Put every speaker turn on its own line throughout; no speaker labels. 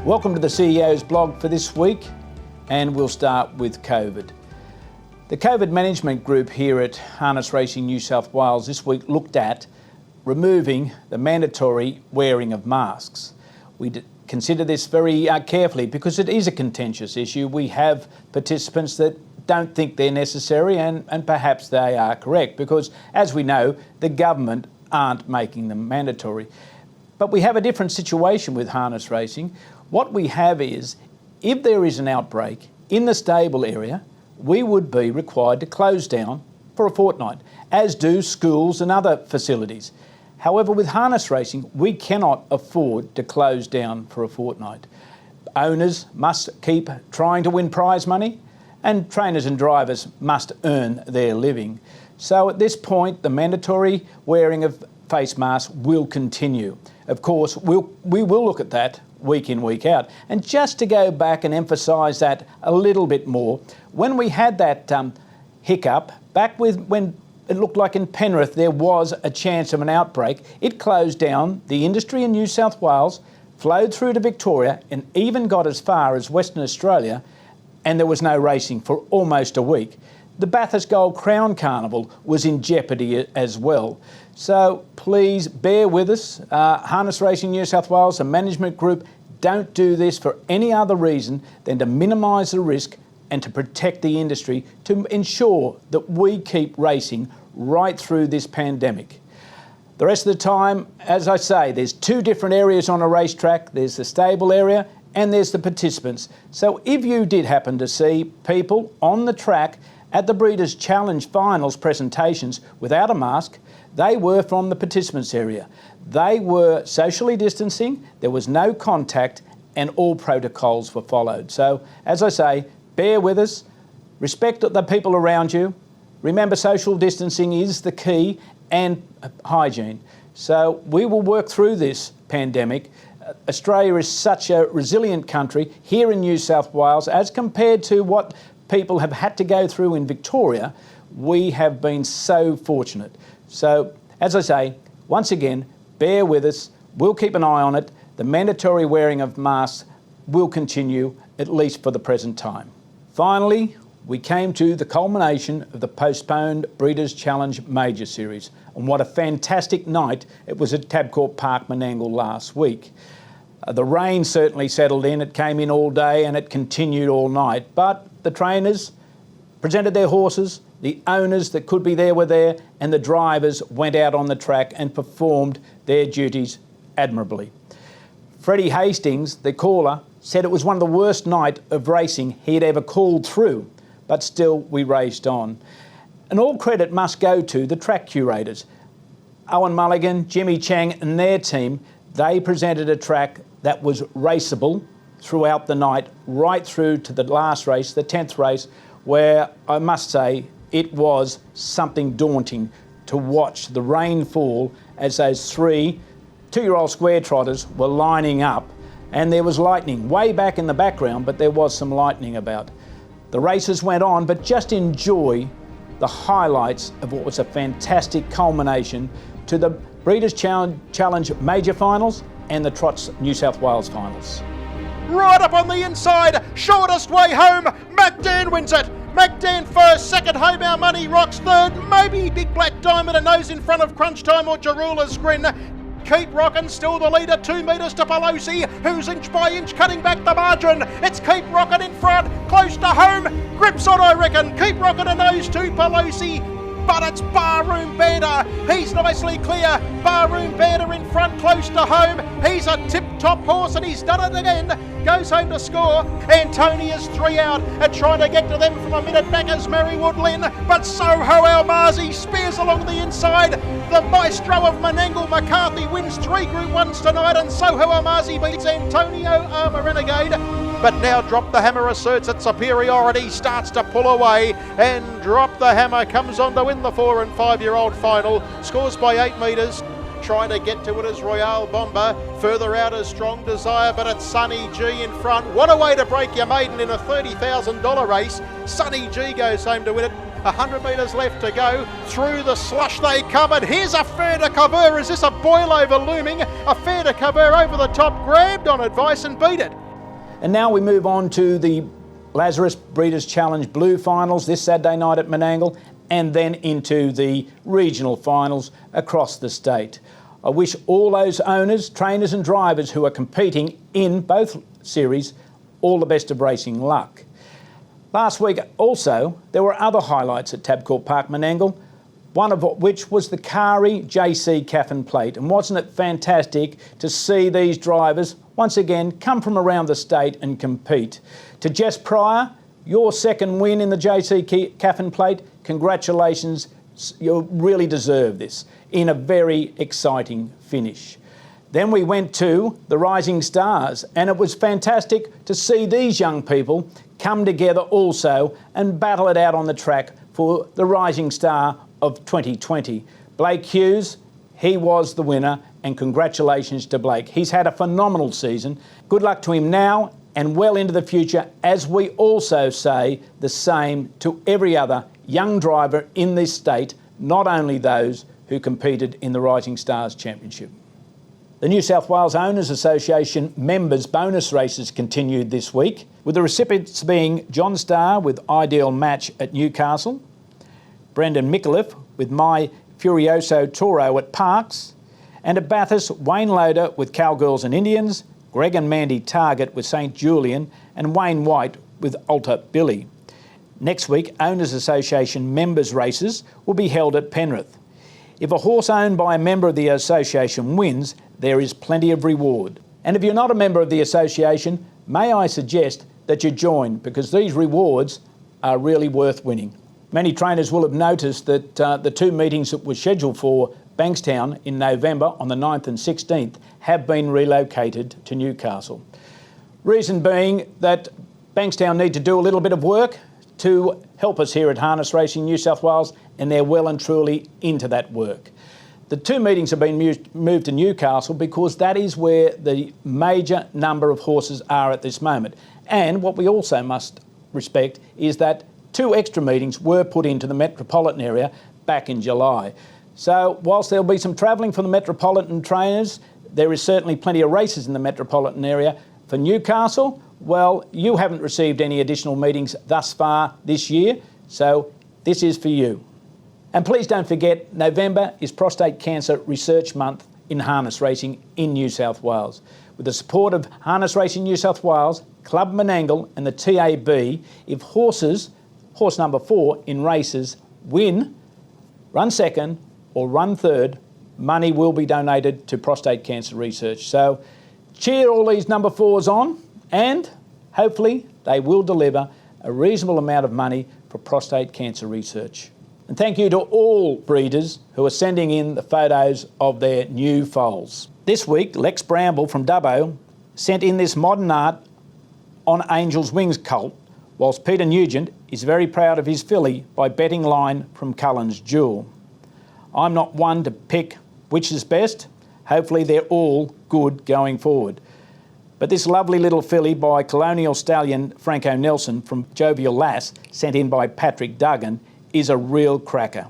Welcome to the CEO's blog for this week, and we'll start with COVID. The COVID management group here at Harness Racing New South Wales this week looked at removing the mandatory wearing of masks. We consider this very carefully because it is a contentious issue. We have participants that don't think they're necessary, and perhaps they are correct because, as we know, the government aren't making them mandatory. But we have a different situation with harness racing. What we have is, if there is an outbreak in the stable area, we would be required to close down for a fortnight, as do schools and other facilities. However, with harness racing, we cannot afford to close down for a fortnight. Owners must keep trying to win prize money, and trainers and drivers must earn their living. So at this point, the mandatory wearing of face masks will continue. Of course, we will look at that week in, week out. And just to go back and emphasise that a little bit more, when we had that hiccup, back when it looked like in Penrith there was a chance of an outbreak, it closed down the industry in New South Wales, flowed through to Victoria, and even got as far as Western Australia, and there was no racing for almost a week. The Bathurst Gold Crown Carnival was in jeopardy as well. So please bear with us. Harness Racing New South Wales, the management group, don't do this for any other reason than to minimise the risk and to protect the industry, to ensure that we keep racing right through this pandemic. The rest of the time, as I say, there's two different areas on a racetrack. There's the stable area and there's the participants. So if you did happen to see people on the track at the Breeders' Challenge Finals presentations without a mask, they were from the participants area. They were socially distancing, there was no contact, and all protocols were followed. So, as I say, bear with us, respect the people around you. Remember, social distancing is the key, and hygiene. So we will work through this pandemic. Australia is such a resilient country here in New South Wales as compared to what people have had to go through in Victoria. We have been so fortunate. So, as I say, once again, bear with us. We'll keep an eye on it. The mandatory wearing of masks will continue, at least for the present time. Finally, we came to the culmination of the postponed Breeders' Challenge Major Series. And what a fantastic night it was at Tabcorp Park, Menangle last week. The rain certainly settled in. It came in all day and it continued all night. But the trainers presented their horses, the owners that could be there were there, and the drivers went out on the track and performed their duties admirably. Freddie Hastings, the caller, said it was one of the worst nights of racing he'd ever called through, but still we raced on. And all credit must go to the track curators. Owen Mulligan, Jimmy Chang and their team, they presented a track that was raceable throughout the night, right through to the last race, the 10th race, where I must say it was something daunting to watch the rain fall as those three two-year-old square trotters were lining up, and there was lightning way back in the background, but there was some lightning about. The races went on, but just enjoy the highlights of what was a fantastic culmination to the Breeders' Challenge Major Finals and the Trots New South Wales Finals.
Right up on the inside, shortest way home, McDan wins it. McDan first, second Home Our Money Rocks third, maybe Big Black Diamond and nose in front of Crunch Time or Jarula's Grin. Keep Rockin', still the leader, 2 metres to Pelosi, who's inch by inch cutting back the margin. It's Keep Rockin' in front, close to home, grips on I reckon. Keep Rockin' a nose to Pelosi, but it's Barroom Banter. He's nicely clear. Barroom Banter in front, close to home. He's a tip-top horse and he's done it again. Goes home to score. Antonia's 3 out and trying to get to them from a minute back as Marywood Lynn. But Soho Almazi spears along the inside. The maestro of Menangle McCarthy wins 3 Group 1s tonight and Soho Almazi beats Antonio Armour Renegade. But now Drop the Hammer asserts its superiority, starts to pull away, and Drop the Hammer comes on to win the 4 and 5-year-old final, scores by 8 metres. Trying to get to it is Royale Bomber, further out is Strong Desire, but it's Sunny G in front. What a way to break your maiden in a $30,000 race. Sunny G goes home to win it. 100 metres left to go. Through the slush they come, and here's a Fair de Cover. Is this a boil over looming? A Fair de Cover over the top, grabbed on advice and beat it.
And now we move on to the Lazarus Breeders' Challenge Blue Finals this Saturday night at Menangle, and then into the regional finals across the state. I wish all those owners, trainers and drivers who are competing in both series all the best of racing luck. Last week also, there were other highlights at Tabcorp Park Menangle, one of which was the Kari JC Caffin Plate. And wasn't it fantastic to see these drivers once again come from around the state and compete? To Jess Pryor, your second win in the JC Caffin Plate, congratulations, you really deserve this in a very exciting finish. Then we went to the Rising Stars, and it was fantastic to see these young people come together also and battle it out on the track for the Rising Star of 2020. Blake Hughes, he was the winner, and congratulations to Blake. He's had a phenomenal season. Good luck to him now and well into the future, as we also say the same to every other young driver in this state, not only those who competed in the Rising Stars Championship. The New South Wales Owners Association members bonus races continued this week, with the recipients being John Starr with Ideal Match at Newcastle, Brendan Micallef with My Furioso Toro at Parkes, and at Bathurst, Wayne Loader with Cowgirls and Indians, Greg and Mandy Target with St Julian, and Wayne White with Alta Billy. Next week, Owners Association members races will be held at Penrith. If a horse owned by a member of the association wins, there is plenty of reward. And if you're not a member of the association, may I suggest that you join, because these rewards are really worth winning. Many trainers will have noticed that the two meetings that were scheduled for Bankstown in November on the 9th and 16th have been relocated to Newcastle. Reason being that Bankstown need to do a little bit of work to help us here at Harness Racing New South Wales, and they're well and truly into that work. The two meetings have been moved to Newcastle because that is where the major number of horses are at this moment. And what we also must respect is that two extra meetings were put into the metropolitan area back in July. So whilst there'll be some travelling for the metropolitan trainers, there is certainly plenty of races in the metropolitan area. For Newcastle, well, you haven't received any additional meetings thus far this year, so this is for you. And please don't forget, November is Prostate Cancer Research Month in harness racing in New South Wales. With the support of Harness Racing New South Wales, Club Menangle and the TAB, if horse number 4 in races win, run second or run third, money will be donated to prostate cancer research. So cheer all these number 4s on, and hopefully they will deliver a reasonable amount of money for prostate cancer research. And thank you to all breeders who are sending in the photos of their new foals. This week, Lex Bramble from Dubbo sent in this modern art on Angel's Wings colt, whilst Peter Nugent is very proud of his filly by Betting Line from Cullen's Jewel. I'm not one to pick which is best. Hopefully they're all good going forward. But this lovely little filly by Colonial Stallion Franco Nelson from Jovial Lass, sent in by Patrick Duggan, is a real cracker.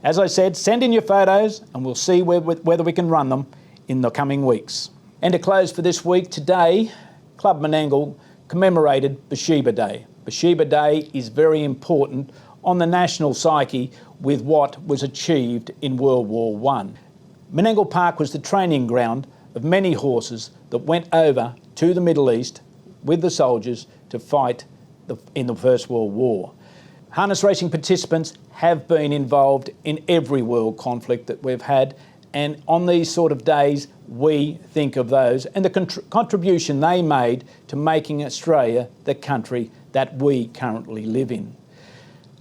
As I said, send in your photos and we'll see whether we can run them in the coming weeks. And to close for this week, today, Club Menangle commemorated Bathsheba Day. Bathsheba Day is very important on the national psyche with what was achieved in World War I. Menangle Park was the training ground of many horses that went over to the Middle East with the soldiers to fight in the First World War. Harness racing participants have been involved in every world conflict that we've had, and on these sort of days we think of those and the contribution they made to making Australia the country that we currently live in.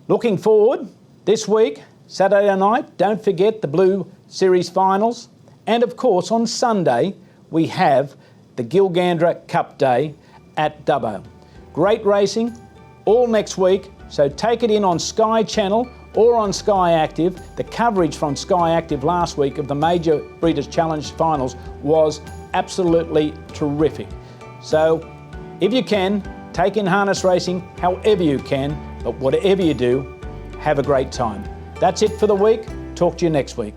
Looking forward, this week, Saturday night, don't forget the Blue Series finals, and of course on Sunday we have the Gilgandra Cup Day at Dubbo. Great racing all next week, so take it in on Sky Channel or on Sky Active. The coverage from Sky Active last week of the major Breeders' Challenge finals was absolutely terrific. So if you can, take in harness racing however you can, but whatever you do, have a great time. That's it for the week. Talk to you next week.